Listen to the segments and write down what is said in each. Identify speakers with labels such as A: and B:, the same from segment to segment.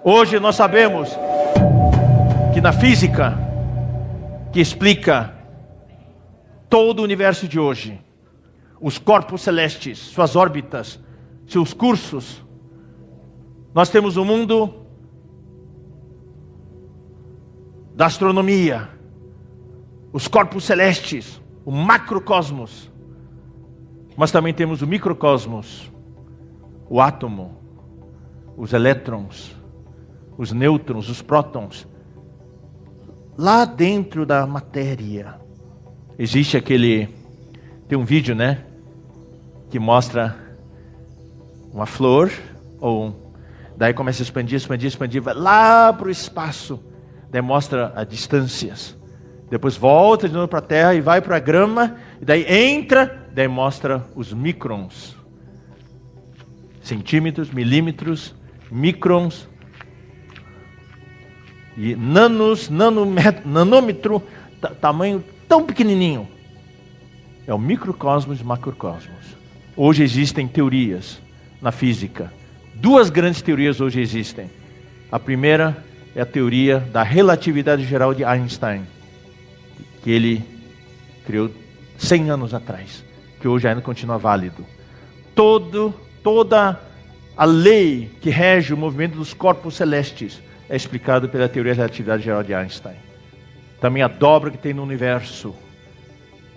A: Hoje nós sabemos que na física, que explica todo o universo de hoje, os corpos celestes, suas órbitas, seus cursos, nós temos o mundo da astronomia, os corpos celestes, o macrocosmos, mas também temos o microcosmos, o átomo, os elétrons, os nêutrons, os prótons. Lá dentro da matéria existe tem um vídeo, né, que mostra uma flor, daí começa a expandir, vai lá para o espaço, daí mostra as distâncias, depois volta de novo para a Terra e vai para a grama, e daí entra, daí mostra os microns, centímetros, milímetros, microns, e nanômetro, tamanho tão pequenininho. É o microcosmos e macrocosmos. Hoje existem teorias na física. Duas grandes teorias hoje existem. A primeira é a teoria da relatividade geral de Einstein, que ele criou 100 anos atrás, que hoje ainda continua válido. Toda a lei que rege o movimento dos corpos celestes é explicado pela teoria da relatividade geral de Einstein. Também a dobra que tem no universo,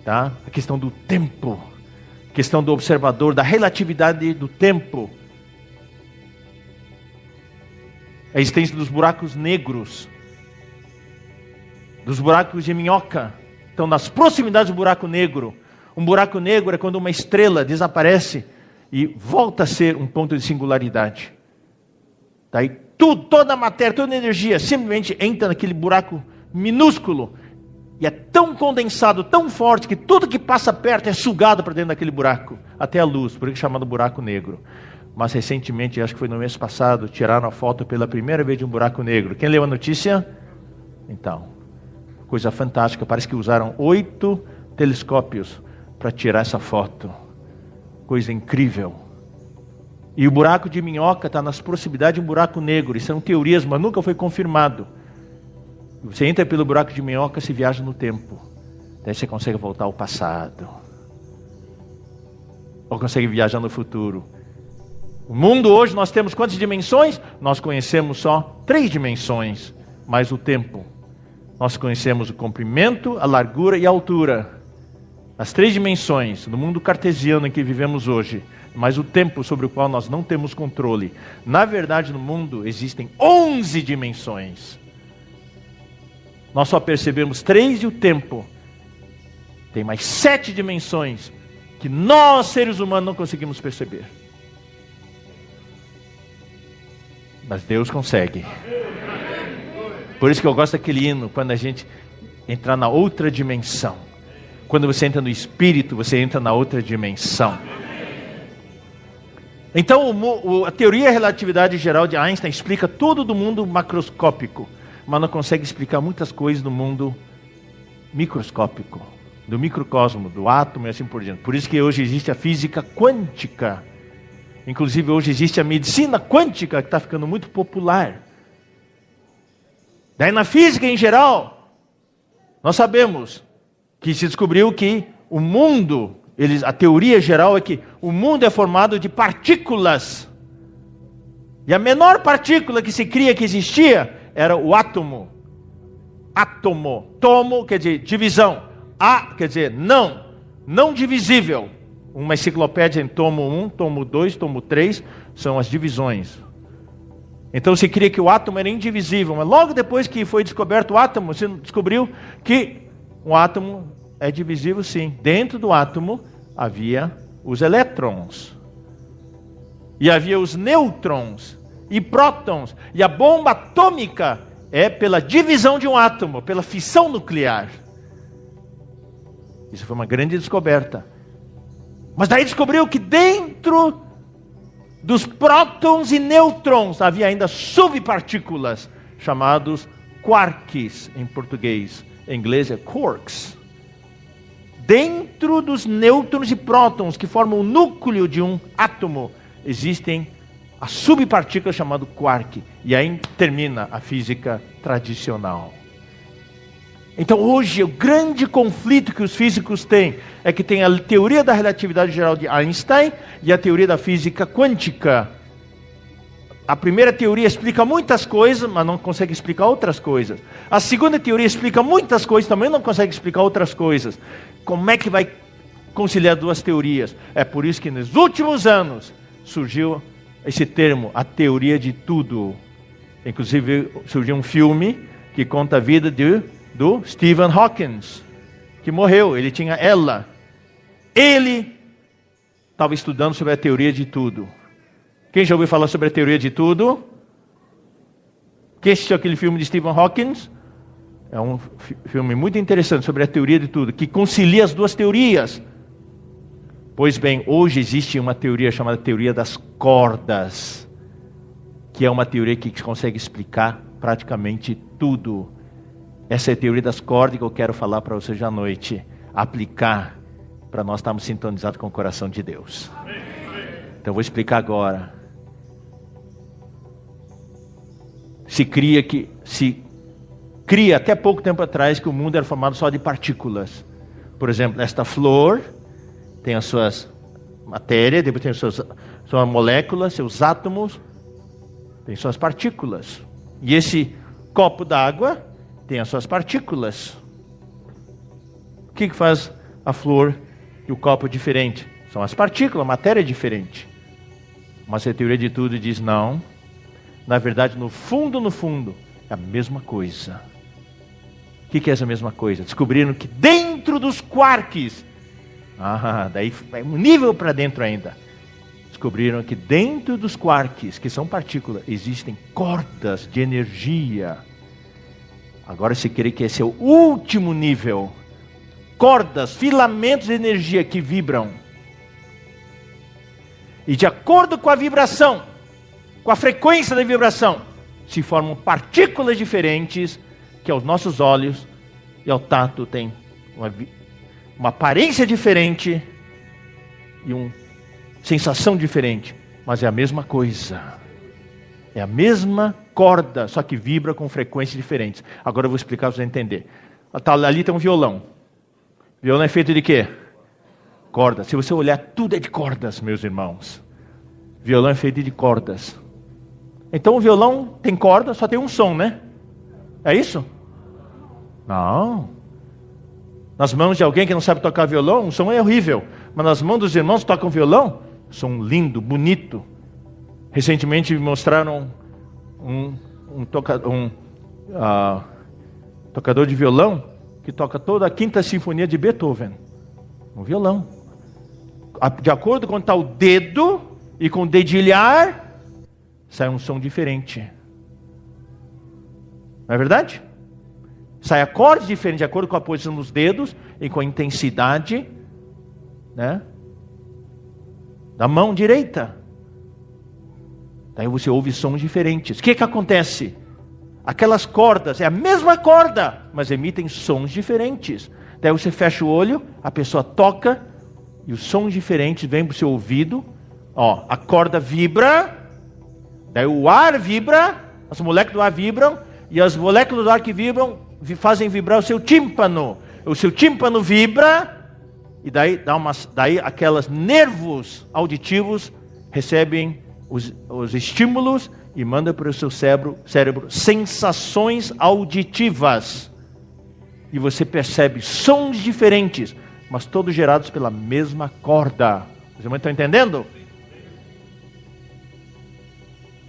A: tá? A questão do tempo, a questão do observador, da relatividade do tempo, a existência dos buracos negros, dos buracos de minhoca. Então, nas proximidades do buraco negro, um buraco negro é quando uma estrela desaparece e volta a ser um ponto de singularidade. Daí toda a matéria, toda a energia simplesmente entra naquele buraco minúsculo e é tão condensado, tão forte, que tudo que passa perto é sugado para dentro daquele buraco, até a luz, por isso é chamado buraco negro. Mas recentemente, acho que foi no mês passado, tiraram a foto pela primeira vez de um buraco negro. Quem leu a notícia? Então, coisa fantástica, parece que usaram 8 telescópios para tirar essa foto. Coisa incrível. E o buraco de minhoca está nas proximidades de um buraco negro. Isso são teorias, mas nunca foi confirmado. Você entra pelo buraco de minhoca, se viaja no tempo. Daí você consegue voltar ao passado. Ou consegue viajar no futuro. O mundo hoje, nós temos quantas dimensões? Nós conhecemos só 3 dimensões, mais o tempo. Nós conhecemos o comprimento, a largura e a altura. As 3 dimensões, no mundo cartesiano em que vivemos hoje. Mas o tempo sobre o qual nós não temos controle. Na verdade, no mundo existem 11 dimensões. Nós só percebemos 3 e o tempo. Tem mais 7 dimensões que nós, seres humanos, não conseguimos perceber. Mas Deus consegue. Por isso que eu gosto daquele hino, quando a gente entrar na outra dimensão. Quando você entra no Espírito, você entra na outra dimensão. Então, a teoria da relatividade geral de Einstein explica tudo do mundo macroscópico, mas não consegue explicar muitas coisas do mundo microscópico, do microcosmo, do átomo e assim por diante. Por isso que hoje existe a física quântica. Inclusive, hoje existe a medicina quântica, que está ficando muito popular. Daí, na física em geral, nós sabemos que se descobriu que o mundo... a teoria geral é que o mundo é formado de partículas. E a menor partícula que se cria que existia era o átomo. Átomo. Tomo quer dizer divisão. Quer dizer não divisível. Uma enciclopédia em tomo 1, tomo 2, tomo 3 são as divisões. Então se cria que o átomo era indivisível. Mas logo depois que foi descoberto o átomo, se descobriu que o átomo é divisível, sim. Dentro do átomo havia os elétrons. E havia os nêutrons e prótons. E a bomba atômica é pela divisão de um átomo, pela fissão nuclear. Isso foi uma grande descoberta. Mas daí descobriu que dentro dos prótons e nêutrons havia ainda subpartículas, chamados quarks em português. Em inglês é quarks. Dentro dos nêutrons e prótons, que formam o núcleo de um átomo, existem a subpartícula chamada quark. E aí termina a física tradicional. Então hoje o grande conflito que os físicos têm é que tem a teoria da relatividade geral de Einstein e a teoria da física quântica. A primeira teoria explica muitas coisas, mas não consegue explicar outras coisas. A segunda teoria explica muitas coisas, também não consegue explicar outras coisas. Como é que vai conciliar duas teorias? É por isso que nos últimos anos surgiu esse termo, a teoria de tudo. Inclusive surgiu um filme que conta a vida do Stephen Hawking, que morreu. Ele tinha ela. Ele estava estudando sobre a teoria de tudo. Quem já ouviu falar sobre a teoria de tudo? Quem assistiu aquele filme de Stephen Hawking? É um filme muito interessante sobre a teoria de tudo, que concilia as duas teorias. Pois bem, hoje existe uma teoria chamada teoria das cordas, que é uma teoria que consegue explicar praticamente tudo. Essa é a teoria das cordas que eu quero falar para vocês à noite, aplicar para nós estarmos sintonizados com o coração de Deus. Então eu vou explicar agora. Se cria até pouco tempo atrás que o mundo era formado só de partículas. Por exemplo, esta flor tem as suas matérias, depois tem suas moléculas, seus átomos, tem suas partículas. E esse copo d'água tem as suas partículas. O que faz a flor e o copo diferente? São as partículas, a matéria é diferente. Mas a teoria de tudo diz não. Na verdade, no fundo, é a mesma coisa. O que é essa mesma coisa? Descobriram que dentro dos quarks, daí vai um nível para dentro ainda. Descobriram que dentro dos quarks, que são partículas, existem cordas de energia. Agora você crê que esse é o último nível. Cordas, filamentos de energia que vibram. E de acordo com a vibração, com a frequência da vibração, se formam partículas diferentes que aos nossos olhos e ao tato tem uma aparência diferente e uma sensação diferente. Mas é a mesma coisa. É a mesma corda, só que vibra com frequências diferentes. Agora eu vou explicar para você entender. Ali tem um violão. O violão é feito de quê? Corda. Se você olhar, tudo é de cordas, meus irmãos. O violão é feito de cordas. Então o violão tem corda, só tem um som, né? É isso? Não. Nas mãos de alguém que não sabe tocar violão, o som é horrível. Mas nas mãos dos irmãos que tocam violão, som lindo, bonito. Recentemente me mostraram um tocador de violão que toca toda a Quinta Sinfonia de Beethoven. Um violão. De acordo com tal dedo e com o dedilhar, sai um som diferente. Não é verdade? Sai acordes diferentes de acordo com a posição dos dedos e com a intensidade, né, da mão direita. Daí você ouve sons diferentes. O que acontece? Aquelas cordas, é a mesma corda, mas emitem sons diferentes. Daí você fecha o olho, a pessoa toca, e os sons diferentes vêm para o seu ouvido. A corda vibra, daí o ar vibra, as moléculas do ar vibram, e as moléculas do ar que vibram fazem vibrar o seu tímpano. O seu tímpano vibra, e daí aqueles nervos auditivos recebem os estímulos e manda para o seu cérebro sensações auditivas. E você percebe sons diferentes, mas todos gerados pela mesma corda. Vocês estão entendendo?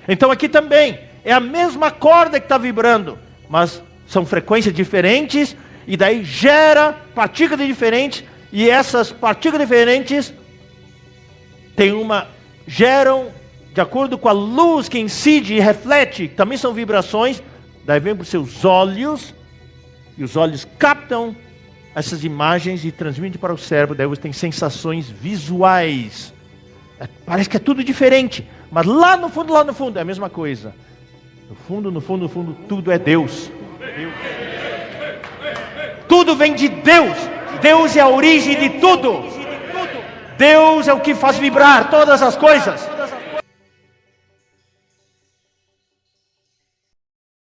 A: Então aqui também é a mesma corda que está vibrando, mas são frequências diferentes, e daí gera partículas diferentes, e essas partículas diferentes geram, de acordo com a luz que incide e reflete, também são vibrações, daí vem para os seus olhos, e os olhos captam essas imagens e transmitem para o cérebro, daí você tem sensações visuais. Parece que é tudo diferente, mas lá no fundo é a mesma coisa. No fundo, tudo é Deus. Tudo vem de Deus. Deus é a origem de tudo. Deus é o que faz vibrar todas as coisas.